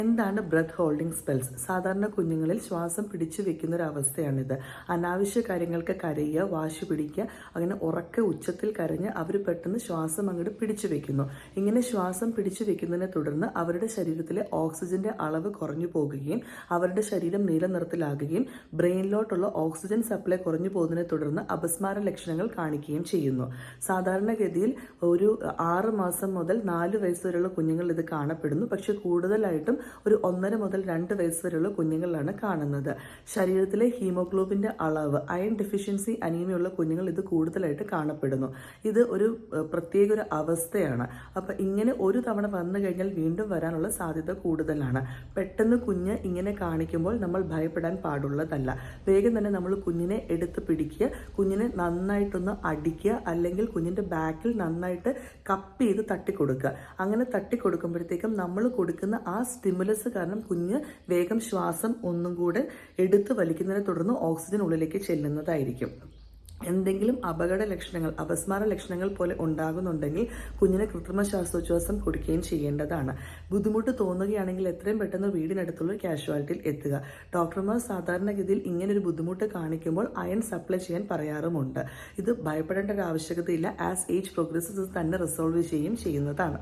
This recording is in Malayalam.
എന്താണ് ബ്രെത്ത് ഹോൾഡിംഗ് സ്പെൽസ്? സാധാരണ കുഞ്ഞുങ്ങളിൽ ശ്വാസം പിടിച്ചു വെക്കുന്ന ഒരു അവസ്ഥയാണിത്. അനാവശ്യ കാര്യങ്ങൾക്ക് കരയുക, വാശി പിടിക്കുക, അങ്ങനെ ഉറക്കെ ഉച്ചത്തിൽ കരഞ്ഞ് അവർ പെട്ടെന്ന് ശ്വാസം അങ്ങോട്ട് പിടിച്ചു വെക്കുന്നു. ഇങ്ങനെ ശ്വാസം പിടിച്ചു വെക്കുന്നതിനെ തുടർന്ന് അവരുടെ ശരീരത്തിലെ ഓക്സിജന്റെ അളവ് കുറഞ്ഞു പോകുകയും അവരുടെ ശരീരം നീല നിറത്തിലാകുകയും ബ്രെയിനിലോട്ടുള്ള ഓക്സിജൻ സപ്ലൈ കുറഞ്ഞു പോകുന്നതിനെ തുടർന്ന് അപസ്മാര ലക്ഷണങ്ങൾ കാണിക്കുകയും ചെയ്യുന്നു. സാധാരണഗതിയിൽ ഒരു 6 മാസം മുതൽ 4 വയസ്സ് വരെയുള്ള കുഞ്ഞുങ്ങൾ ഇത് കാണപ്പെടുന്നു. പക്ഷെ കൂടുതലായിട്ടും ഒരു 1.5 മുതൽ 2 വയസ്സ് വരെയുള്ള കുഞ്ഞുങ്ങളിലാണ് കാണുന്നത്. ശരീരത്തിലെ ഹീമോഗ്ലോബിന്റെ അളവ്, അയൺ ഡെഫിഷ്യൻസി അനീമിയ ഉള്ള കുഞ്ഞുങ്ങൾ ഇത് കൂടുതലായിട്ട് കാണപ്പെടുന്നു. ഇത് ഒരു പ്രത്യേക ഒരു അവസ്ഥയാണ്. അപ്പം ഇങ്ങനെ ഒരു തവണ വന്നു കഴിഞ്ഞാൽ വീണ്ടും വരാനുള്ള സാധ്യത കൂടുതലാണ്. പെട്ടെന്ന് കുഞ്ഞ് ഇങ്ങനെ കാണിക്കുമ്പോൾ നമ്മൾ ഭയപ്പെടാൻ പാടുള്ളതല്ല. വേഗം തന്നെ നമ്മൾ കുഞ്ഞിനെ എടുത്ത് പിടിക്കുക, കുഞ്ഞിനെ നന്നായിട്ടൊന്ന് അടിക്കുക, അല്ലെങ്കിൽ കുഞ്ഞിന്റെ ബാക്കിൽ നന്നായിട്ട് കപ്പ് ചെയ്ത് തട്ടിക്കൊടുക്കുക. അങ്ങനെ തട്ടിക്കൊടുക്കുമ്പോഴത്തേക്കും നമ്മൾ കൊടുക്കുന്ന ആ സ്റ്റിമുലസ് കാരണം കുഞ്ഞ് വേഗം ശ്വാസം ഒന്നും കൂടെ എടുത്ത് വലിക്കുന്നതിനെ തുടർന്ന് ഓക്സിജൻ ഉള്ളിലേക്ക് ചെല്ലുന്നതായിരിക്കും. എന്തെങ്കിലും അപകട ലക്ഷണങ്ങൾ, അപസ്മാര ലക്ഷണങ്ങൾ പോലെ ഉണ്ടാകുന്നുണ്ടെങ്കിൽ കുഞ്ഞിന് കൃത്രിമ ശ്വാസോച്ഛ്വാസം കൊടുക്കുകയും ചെയ്യേണ്ടതാണ്. ബുദ്ധിമുട്ട് തോന്നുകയാണെങ്കിൽ എത്രയും പെട്ടെന്ന് വീടിനടുത്തുള്ള കാഷ്വാലിറ്റിയിൽ എത്തുക. ഡോക്ടർമാർ സാധാരണഗതിയിൽ ഇങ്ങനൊരു ബുദ്ധിമുട്ട് കാണിക്കുമ്പോൾ അയൺ സപ്ലൈ ചെയ്യാൻ പറയാറുമുണ്ട്. ഇത് ഭയപ്പെടേണ്ട ഒരു ആവശ്യകതയില്ല. ആസ് ഏജ് പ്രോഗ്രസസ് തന്നെ റിസോൾവ് ചെയ്യുകയും ചെയ്യുന്നതാണ്.